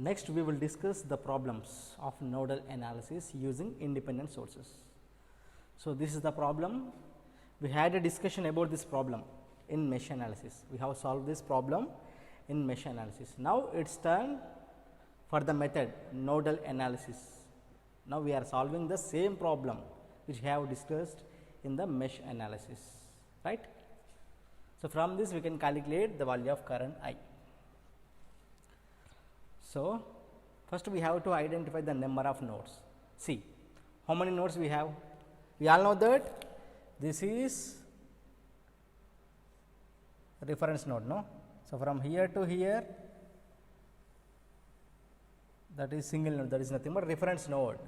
Next, we will discuss the problems of nodal analysis using independent sources. So, this is the problem. We had a discussion about this problem in mesh analysis. We have solved this problem in mesh analysis. Now, it is turn for the method nodal analysis. Now, we are solving the same problem which we have discussed in the mesh analysis, right. So, from this we can calculate the value of current I. So, first we have to identify the number of nodes. See, how many nodes we have? We all know that this is reference node, no. So, from here to here, that is single node, that is nothing but reference node.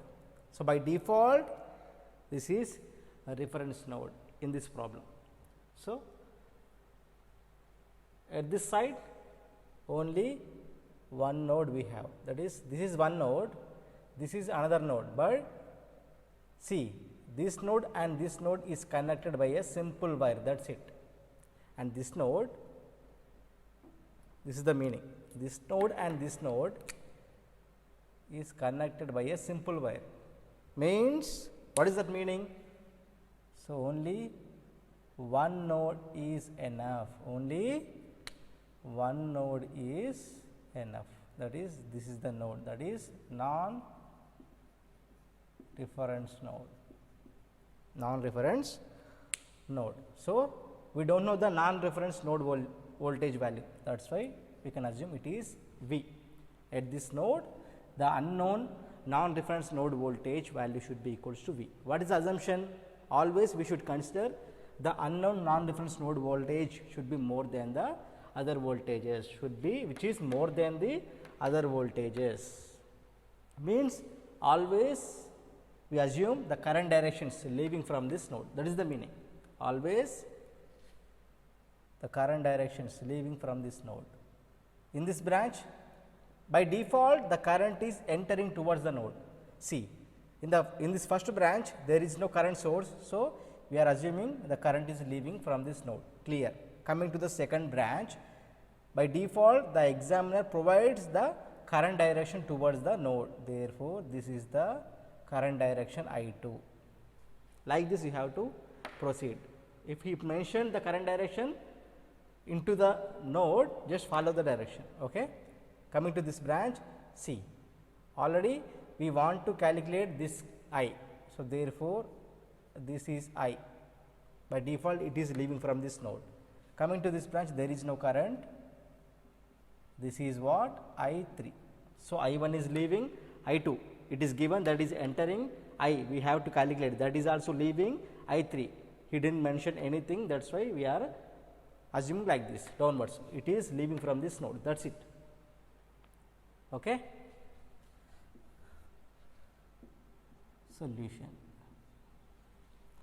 So, by default this is a reference node in this problem. So, at this side only one node we have, that is this is one node, this is another node, but see this node and this node is connected by a simple wire, that is it. And this node, this is the meaning, this node and this node is connected by a simple wire, means what is that meaning? So, only one node is enough, only one node is enough, that is this is the node, that is non-reference node, So, we do not know the non-reference node voltage value, that is why we can assume it is V. At this node, the unknown non-reference node voltage value should be equals to V. What is the assumption? Always we should consider the unknown non-reference node voltage should be more than the other voltages, should be which is more than the other voltages, means always we assume the current directions leaving from this node, that is the meaning, always the current directions leaving from this node. In this branch, by default the current is entering towards the node. See, in this first branch there is no current source, so we are assuming the current is leaving from this node, clear. Coming to the second branch, by default the examiner provides the current direction towards the node, therefore, this is the current direction I2. Like this you have to proceed. If he mentioned the current direction into the node, just follow the direction. Okay. Coming to this branch, see, already we want to calculate this I. So, therefore, this is I, by default it is leaving from this node. Coming to this branch, there is no current, this is what? I3. So, I1 is leaving, I2 it is given, that is entering, I we have to calculate, that is also leaving, I3 he did not mention anything, that is why we are assuming like this downwards, it is leaving from this node, that is it. Okay.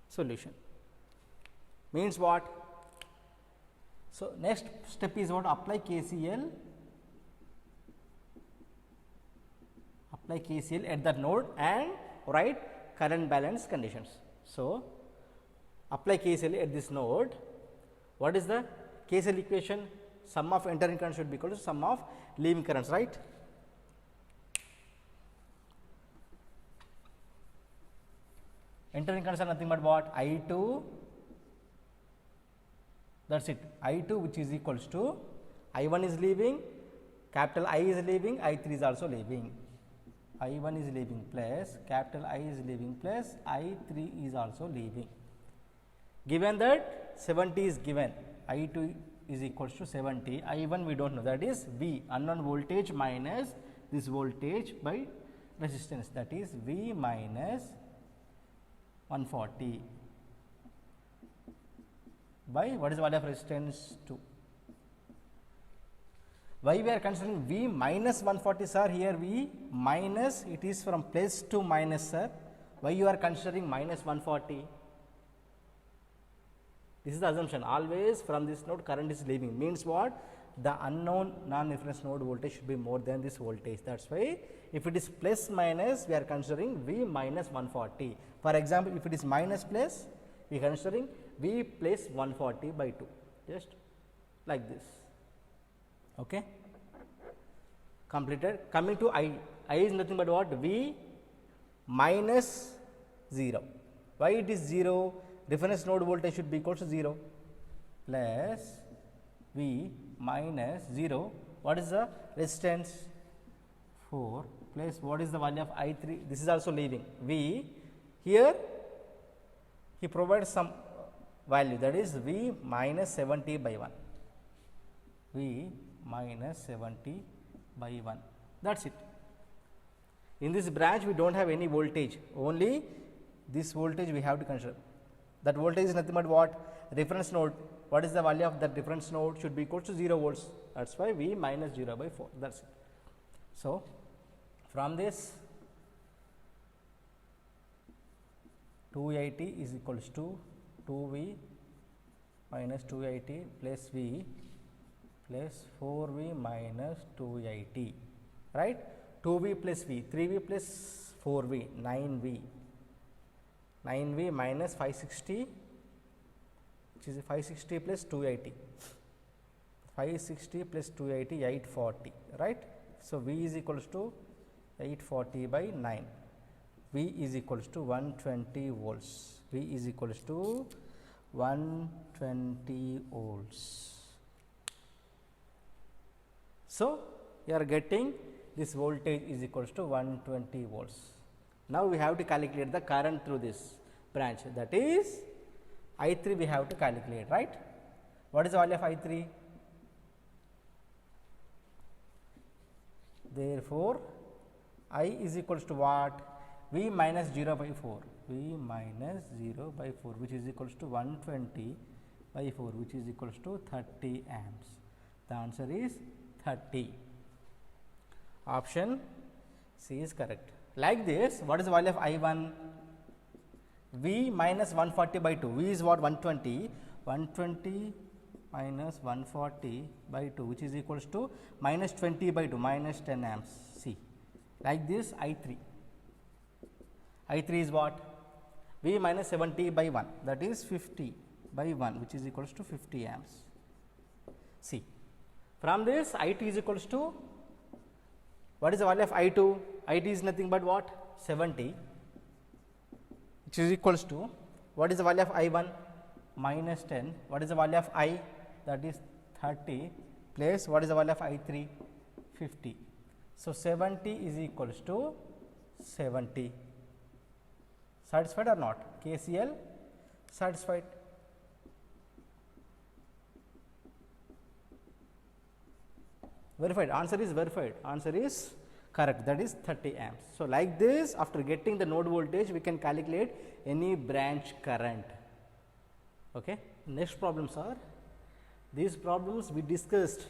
Solution means what? So, next step is what? Apply KCL at the node and write current balance conditions. So, apply KCL at this node. What is the KCL equation? Sum of entering current should be equal to sum of leaving currents, right. Entering currents are nothing but what? I2, that is it, I2 which is equals to I1 is leaving, capital I is leaving, I3 is also leaving, I1 is leaving plus capital I is leaving plus I3 is also leaving. Given that 70 is given, I2 is equals to 70, I1 we do not know, that is V, unknown voltage minus this voltage by resistance, that is V minus 140 by what is the value of resistance 2. Why we are considering V minus 140, sir? Here V minus, it is from plus to minus, sir. Why you are considering minus 140? This is the assumption, always from this node current is leaving, means what? The unknown non-reference node voltage should be more than this voltage, that is why if it is plus minus we are considering V minus 140. For example, if it is minus plus, we are considering V plus 140 by 2, just like this. Okay. completed. Coming to I is nothing but what? V minus 0. Why it is 0? Reference node voltage should be equal to 0 plus V minus 0. What is the resistance? 4 plus what is the value of I 3? This is also leaving. V here he provides some value, that is V minus 70 by 1. V minus 70 by 1. That is it. In this branch we do not have any voltage, only this voltage we have to consider. That voltage is nothing but what? Reference node. What is the value of that reference node? Should be equal to 0 volts. That is why V minus 0 by 4. That is it. So, from this 280 is equals to 2V minus 280 plus V plus 4V minus 280, right? 2V plus V, 3V plus 4V, 9V, 9V minus 560, which is 560 plus 280, 560 plus 280, 840, right? So, V is equals to 840 by 9, V is equals to 120 volts, V is equals to 120 volts. So, you are getting this voltage is equals to 120 volts. Now, we have to calculate the current through this branch, that is I 3 we have to calculate, right. What is the value of I 3? Therefore, I is equals to what? V minus 0 by 4, V minus 0 by 4, which is equals to 120 by 4, which is equals to 30 amps. The answer is 30. Option C is correct. Like this, what is the value of I 1? V minus 140 by 2, V is what? 120, 120 minus 140 by 2, which is equals to minus 20 by 2, minus 10 amps. See, like this I 3. I 3 is what? V minus 70 by 1, that is 50 by 1, which is equals to 50 amps. See, from this I 2 is equals to, what is the value of I 2? I 2 is nothing but what? 70, which is equals to, what is the value of I 1? Minus 10. What is the value of I? That is 30 plus what is the value of I 3? 50. So, 70 is equals to 70. Satisfied or not? KCL satisfied. Verified. Answer is verified. Answer is correct. That is 30 amps. So, like this, after getting the node voltage, we can calculate any branch current. Okay. Next problems are, these problems we discussed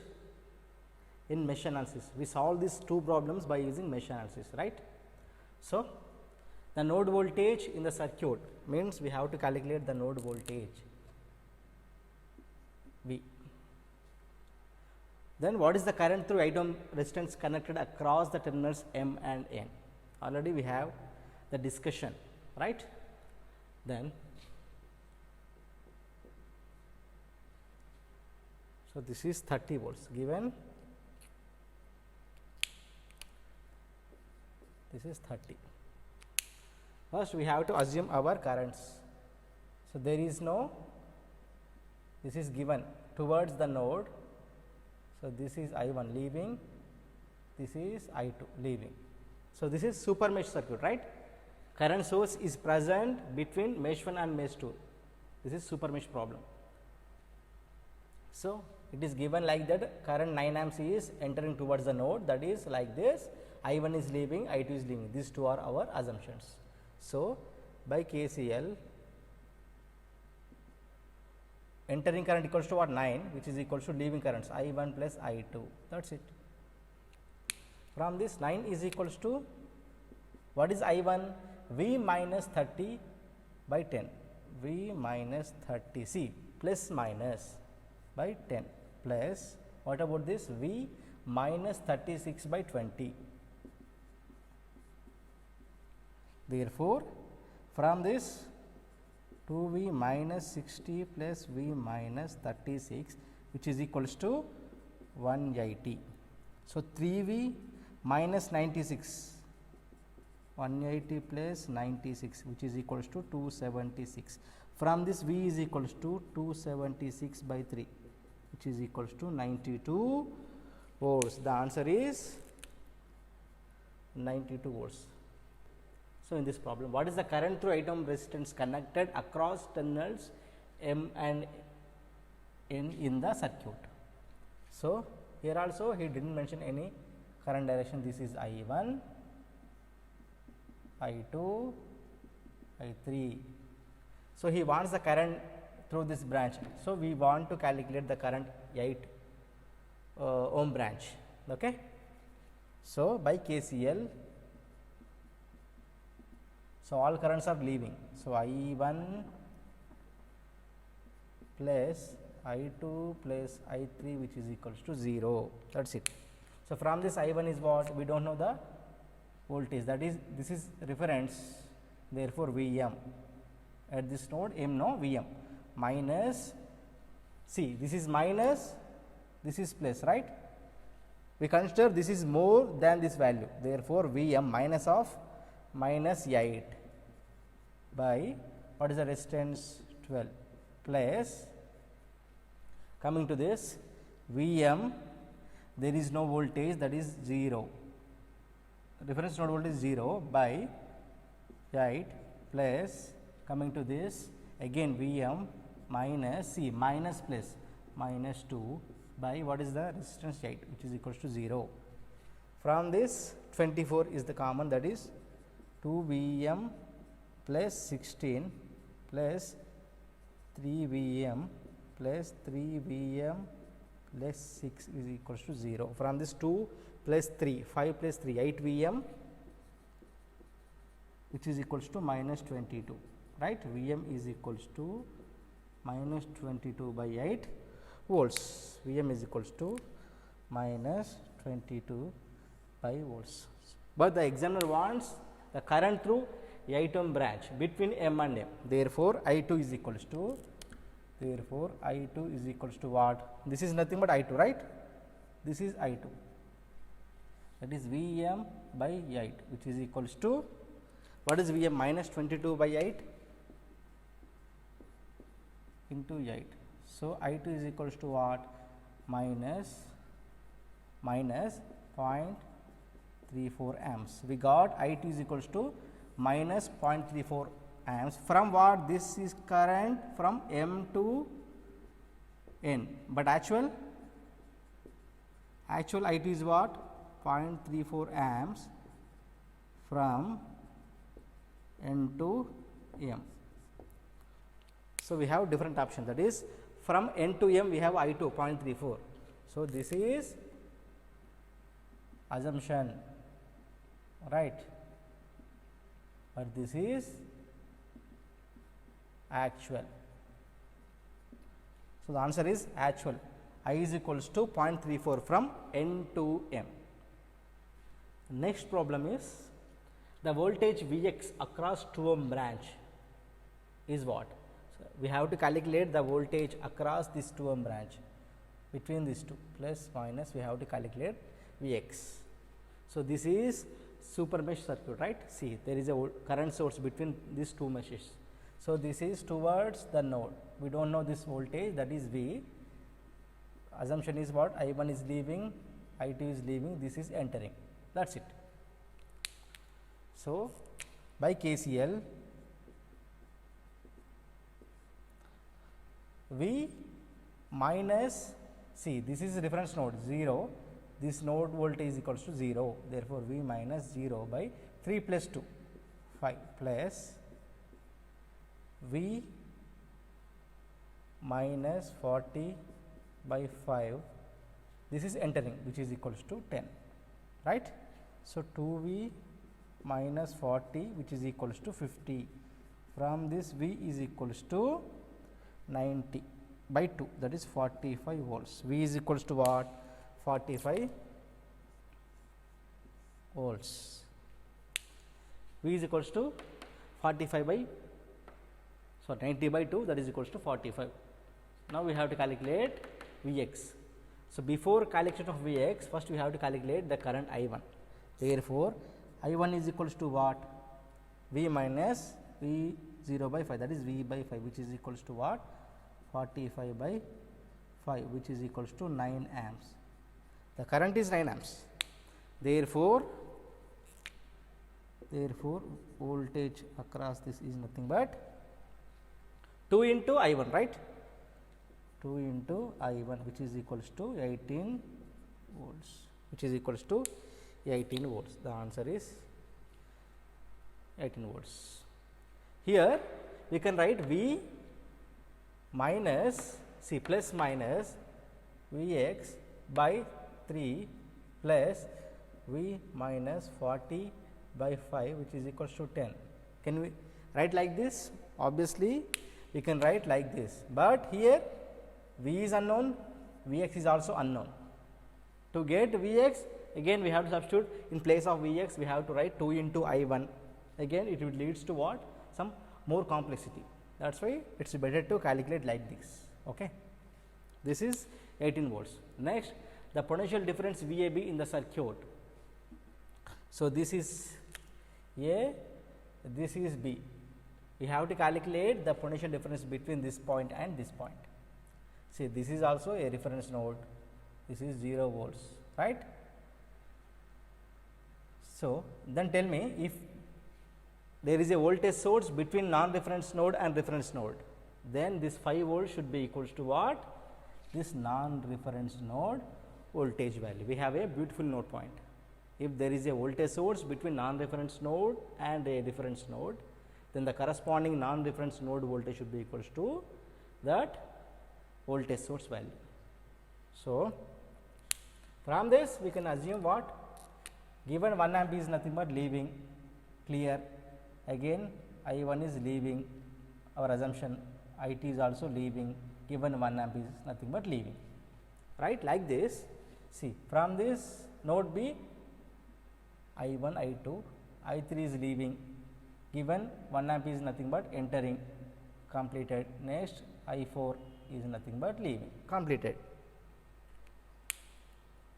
in mesh analysis. We solved these two problems by using mesh analysis, right. So, the node voltage in the circuit means we have to calculate the node voltage V. Then what is the current through 8 ohm resistance connected across the terminals M and N? Already we have the discussion, right. Then, so this is 30 volts given, this is 30. First we have to assume our currents. So, there is no, this is given towards the node. So, this is I 1 leaving, this is I 2 leaving. So, this is super mesh circuit, right. Current source is present between mesh 1 and mesh 2. This is super mesh problem. So, it is given like that, current 9 amps is entering towards the node, that is like this, I 1 is leaving, I 2 is leaving. These two are our assumptions. So, by KCL, entering current equals to what? 9, which is equals to leaving currents I 1 plus I 2, that is it. From this 9 is equals to, what is I 1? V minus 30 by 10, V minus 30, see, plus minus by 10 plus, what about this? V minus 36 by 20. Therefore, from this 2V minus 60 plus V minus 36, which is equals to 180. So, 3V minus 96, 180 plus 96, which is equals to 276. From this V is equals to 276 by 3, which is equals to 92 volts. The answer is 92 volts. So, in this problem, what is the current through 8 ohm resistance connected across terminals M and N in the circuit? So, here also he did not mention any current direction. This is I1, I2, I3. So, he wants the current through this branch. So, we want to calculate the current 8 ohm branch. Okay. So, by KCL, so all currents are leaving. So, I1 plus I2 plus I3, which is equals to 0. That is it. So, from this I1 is what? We do not know the voltage, that is, this is reference, therefore, Vm at this node M, no, Vm minus, see, this is minus, this is plus, right? We consider this is more than this value, therefore, Vm minus of minus 8 by, what is the resistance? 12 plus, coming to this Vm, there is no voltage, that is 0, reference node voltage 0 by 8 plus, coming to this again Vm minus, see, minus plus minus 2 by, what is the resistance 8, which is equals to 0. From this 24 is the common, that is 2 Vm plus 16 plus 3 Vm plus 3 Vm plus 6 is equals to 0. From this 2 plus 3, 5 plus 3, 8 Vm, which is equals to minus 22, right? Vm is equals to minus 22 by 8 volts. Vm is equals to minus 22 by volts. But the examiner wants the current through 8 ohm branch between M and M. Therefore, I2 is equals to, therefore, I2 is equals to what? This is nothing but I2, right? This is I2, that is Vm by 8, which is equals to, what is Vm? Minus 22 by 8 into 8. So, I2 is equals to what? Minus 0.34 amps. We got I2 is equals to minus 0.34 amps. From what? This is current from M to N, but actual I2 is what? 0.34 amps from N to M. So, we have different options, that is from N to M we have I2 0.34. So, this is assumption, right, but this is actual. So, the answer is actual. I is equals to 0.34 from N to M. Next problem is the voltage Vx across 2 ohm branch is what? So, we have to calculate the voltage across this 2 ohm branch between these two, plus minus we have to calculate Vx. So, this is super mesh circuit, right? See, there is a current source between these two meshes. So, this is towards the node, we do not know this voltage, that is V. Assumption is what? I1 is leaving, I2 is leaving, this is entering, that is it. So, by KCL, V minus, see, this is reference node 0, this node voltage is equals to 0, therefore, V minus 0 by 3 plus 2, 5 plus V minus 40 by 5, this is entering, which is equals to 10, right. So, 2V minus 40, which is equals to 50. From this V is equals to 90 by 2, that is 45 volts. V is equals to what? 45 volts. V is equals to 45 by, so 90 by 2, that is equals to 45. Now, we have to calculate Vx. So, before calculation of Vx, first we have to calculate the current I1. Therefore, I1 is equals to what? V minus V0 by 5, that is V by 5, which is equals to what? 45 by 5, which is equals to 9 amps. The current is 9 amps. Therefore, voltage across this is nothing but 2 into I1, right? 2 into I1, which is equals to 18 volts, which is equals to 18 volts. The answer is 18 volts. Here we can write V minus, see, plus minus Vx by 3 plus V minus 40 by 5, which is equals to 10. Can we write like this? Obviously, we can write like this, but here V is unknown, Vx is also unknown. To get Vx, again we have to substitute in place of Vx, we have to write 2 into I1. Again it will leads to what? Some more complexity. That is why it is better to calculate like this. Okay. This is 18 volts. Next, the potential difference VAB in the circuit. So, this is A, this is B. We have to calculate the potential difference between this point and this point. See, this is also a reference node, this is 0 volts, right. So, then tell me, if there is a voltage source between non-reference node and reference node, then this 5 volts should be equals to what? This non-reference node voltage value. We have a beautiful node point. If there is a voltage source between non-reference node and a reference node, then the corresponding non-reference node voltage should be equals to that voltage source value. So, from this we can assume what? Given 1 amp is nothing but leaving, clear. Again I1 is leaving, our assumption IT is also leaving, given 1 amp is nothing but leaving, right, like this. See, from this node B, I1, I2, I3 is leaving, given 1 amp is nothing but entering, completed. Next I4 is nothing but leaving, completed.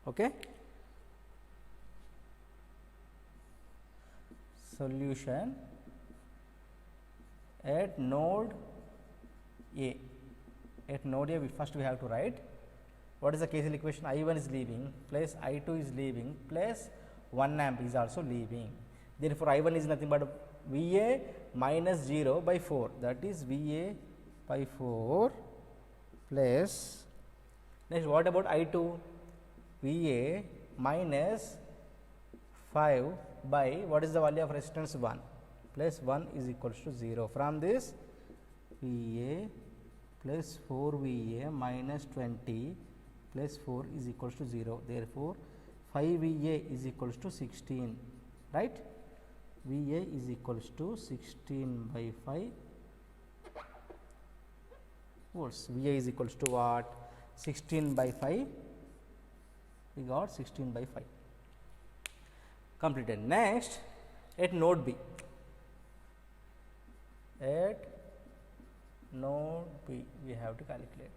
Okay. Solution at node A. At node A, first we have to write what is the KCL equation? I1 is leaving plus I2 is leaving plus 1 amp is also leaving. Therefore, I1 is nothing but VA minus 0 by 4, that is VA by 4 plus, next what about I2? VA minus 5 by, what is the value of resistance? 1 plus 1 is equals to 0. From this VA plus 4 VA minus 20 plus 4 is equals to 0. Therefore, 5 VA is equals to 16, right. VA is equals to 16 by 5 volts. VA is equals to what? 16 by 5. We got 16 by 5. Completed. Next, at node B. At node B, we have to calculate.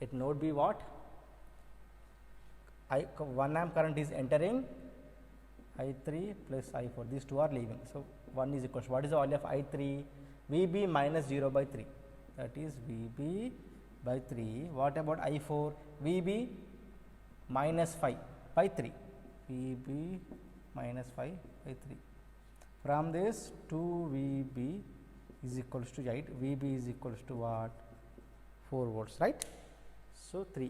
At node B, what? 1 amp current is entering, I3 plus I4. These two are leaving. So, 1 is equals to what is the value of I3? VB minus 0 by 3. That is VB by 3. What about I4? VB minus 5 by 3. VB minus 5 by 3. From this 2 VB is equals to 8. VB is equals to what? 4 volts, right. So, 3.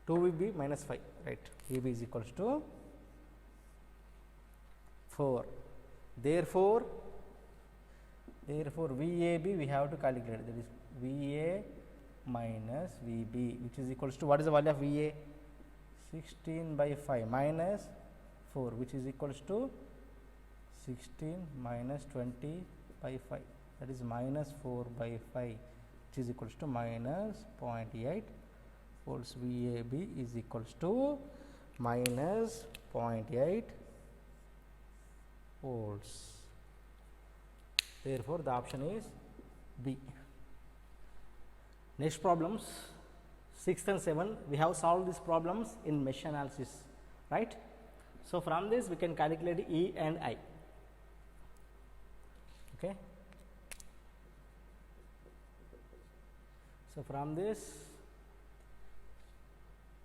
2 VB minus 5, right. VB is equals to 4. Therefore, VAB we have to calculate, that is VA minus VB, which is equals to what is the value of VA? 16 by 5 minus 4, which is equals to 16 minus 20 by 5, that is minus 4 by 5, which is equals to minus 0.8 volts. VAB is equals to minus 0.8 volts. Therefore, the option is B. Next problems 6th and 7th, we have solved these problems in mesh analysis, right. So from this we can calculate E and I. Okay. So from this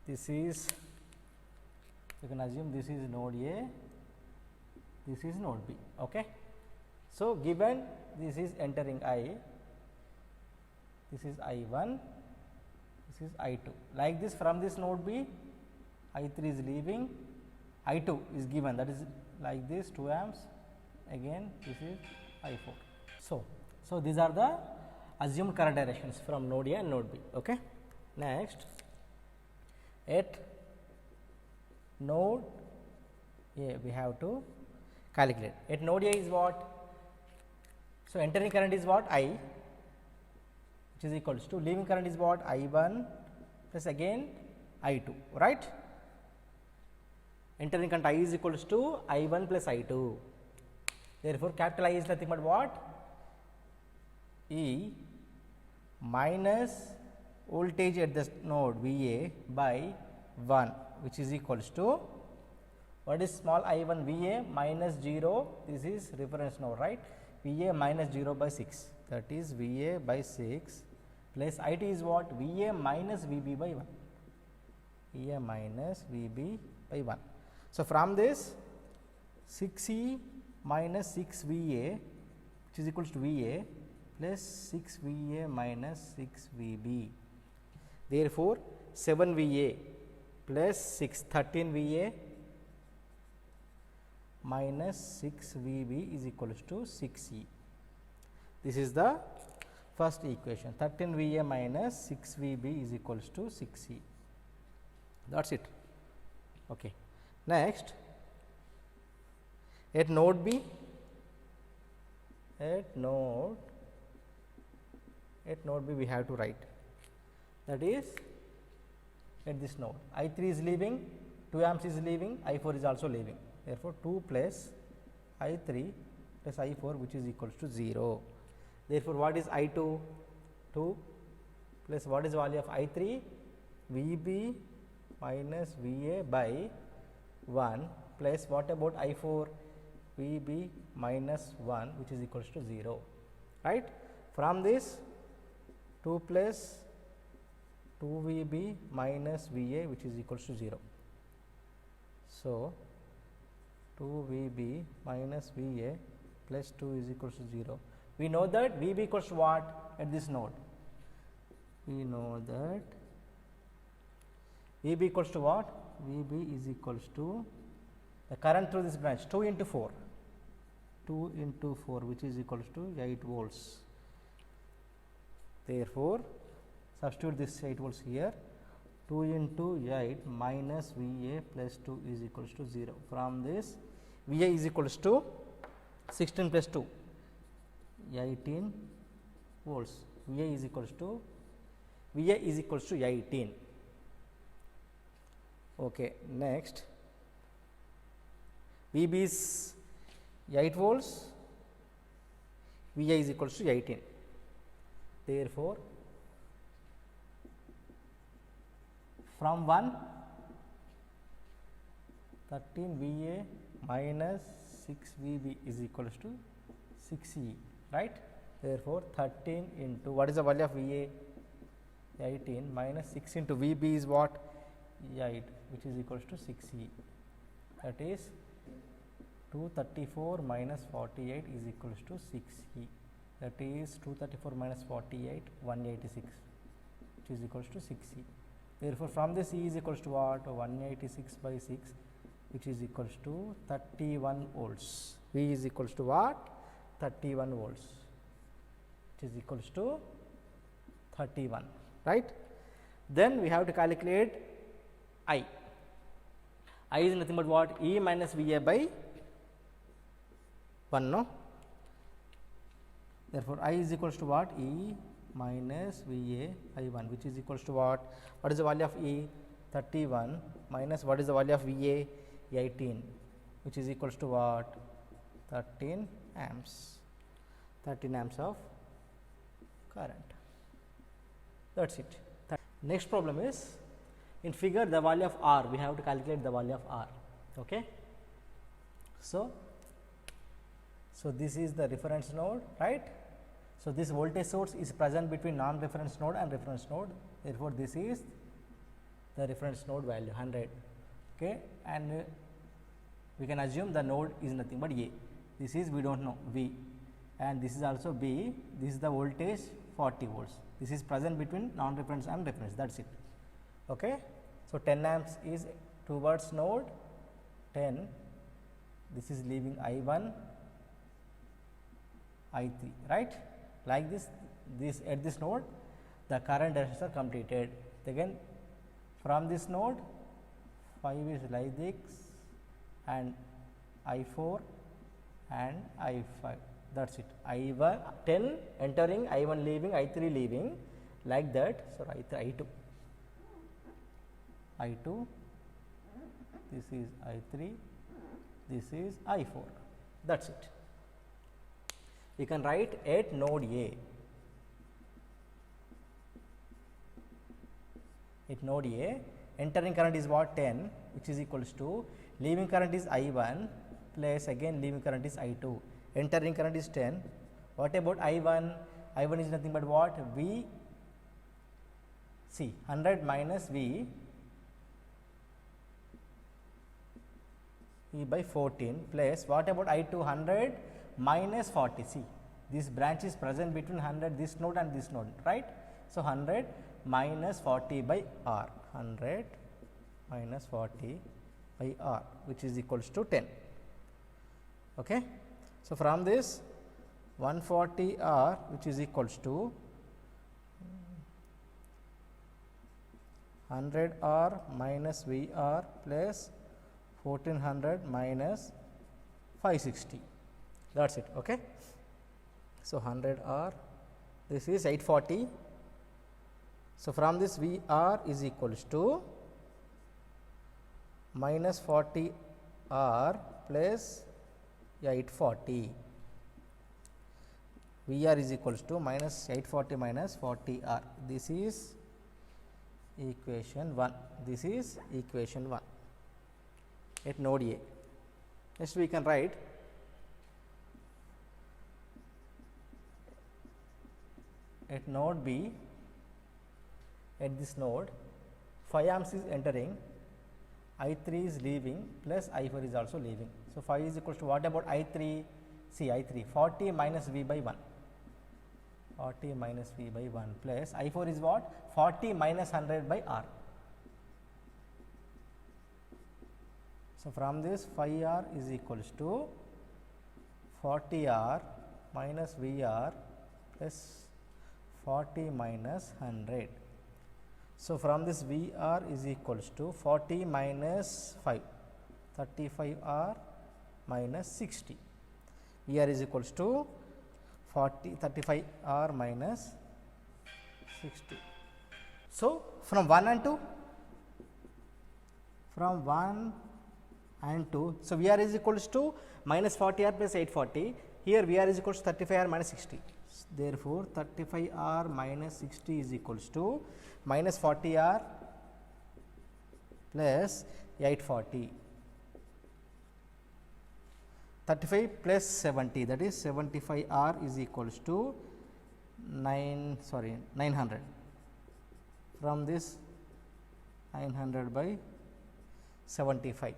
is, you can assume this is node A, this is node B. Okay. So given this is entering I, this is I1, this is I2. Like this, from this node B, I3 is leaving, I2 is given, that is like this 2 amps, again this is I4. So these are the assumed current directions from node A and node B. Okay. Next, at node A we have to calculate. At node A is what? So entering current is what? I, which is equals to leaving current is what? I1 plus again I2, right? Entering current I is equals to I1 plus I2. Therefore, capital I is nothing but what? E minus voltage at the node VA by 1, which is equals to, what is small I1? VA minus 0, this is reference node, right? VA minus 0 by 6, that is VA by 6 plus IT is what? VA minus VB by 1, VA minus VB by 1. So from this 6E minus 6 VA, which is equals to VA plus 6 VA minus 6 VB. Therefore, 7 VA plus 6, 13 VA minus 6 VB is equals to 6E. This is the first equation, 13 VA minus 6 VB is equals to 6E. That is it. Okay. Next, at node B, we have to write, that is at this node I3 is leaving, 2 amps is leaving, I4 is also leaving. Therefore, 2 plus I3 plus I4, which is equals to 0. Therefore, what is I2? 2 plus what is the value of I3? VB minus VA by 1 plus what about I4? VB minus 1, which is equals to 0, right. From this 2 plus 2 VB minus VA, which is equals to 0. So, 2 VB minus VA plus 2 is equals to 0. We know that VB equals to what at this node? We know that VB equals to what? VB is equals to the current through this branch, 2 into 4, 2 into 4, which is equals to 8 volts. Therefore, substitute this 8 volts here, 2 into 8 minus VA plus 2 is equals to 0. From this, VA is equals to 16 plus 2, 18 volts. VA is equals to 18. Okay. Next, VB is 8 volts, VA is equals to 18. Therefore, from 1, 13 VA minus 6 VB is equals to 6E, right. Therefore, 13 into what is the value of VA? 18 minus 6 into VB is what? 8, which is equals to 6E. That is 234 minus 48 is equals to 6E. That is 234 minus 48, 186, which is equals to 6E. Therefore, from this E is equals to what? 186 by 6, which is equals to 31 volts. V is equals to what? 31 volts, which is equals to 31, right. Then we have to calculate I. I is nothing but what? E minus VA by 1, no. Therefore, I is equals to what? E minus VA by 1, which is equals to what? What is the value of E? 31 minus what is the value of VA? 18, which is equals to what? 13 amps. 13 amps of current. That is it. Next problem is, in figure the value of R, we have to calculate the value of R. Okay. So, this is the reference node, right. So, this voltage source is present between non-reference node and reference node, therefore, this is the reference node value 100, okay. And we can assume the node is nothing but A, this is we do not know V, and this is also B, this is the voltage 40 volts, this is present between non-reference and reference, that is it. Okay. So, 10 amps is towards node 10, this is leaving I1, I3, right. Like this at this node the current directions are completed. Again from this node 5 is like this and I4 and I5, that is it. I1 10 entering, I1 leaving, I3 leaving, like that. So, I2, this is I3, this is I4, that is it. We can write at node A. At node A, entering current is what 10, which is equals to leaving current is I1 plus again leaving current is I2. Entering current is 10. What about I1? I1 is nothing but what? V, see 100 minus V by 14 plus what about I2? 100 minus 40. See, this branch is present between 100 this node and this node, right. So, 100 minus 40 by R, 100 minus 40 by R, which is equals to 10. Okay. So, from this 140 R, which is equals to 100 R minus V R plus 1400 minus 560. That is it. Okay. So, 100 R, this is 840. So, from this V R is equals to minus 40 R plus 840. V R is equals to minus 840 minus 40 R. This is equation 1. This is equation 1 at node A. Next we can write at node B, at this node 5 amps is entering, I3 is leaving plus I4 is also leaving. So, 5 is equals to what about I3? See I3 40 minus V by 1, 40 minus V by 1 plus I4 is what? 40 minus 100 by R. So, from this 5R is equals to 40R minus VR plus 40 minus 100. So, from this VR is equals to 40 minus 5, 35R minus 60. VR is equals to 35R minus 60. So, from 1 and 2, from 1 and 2. So, VR is equals to minus 40R plus 840. Here VR is equals to 35R minus 60. Therefore, 35R minus 60 is equals to minus 40R plus 840. 35 plus 70, that is 75R is equals to 900. From this 900 by 75.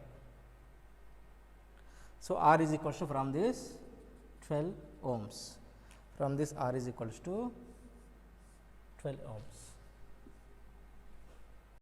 So, R is equals to from this 12 ohms. From this R is equals to 12 ohms.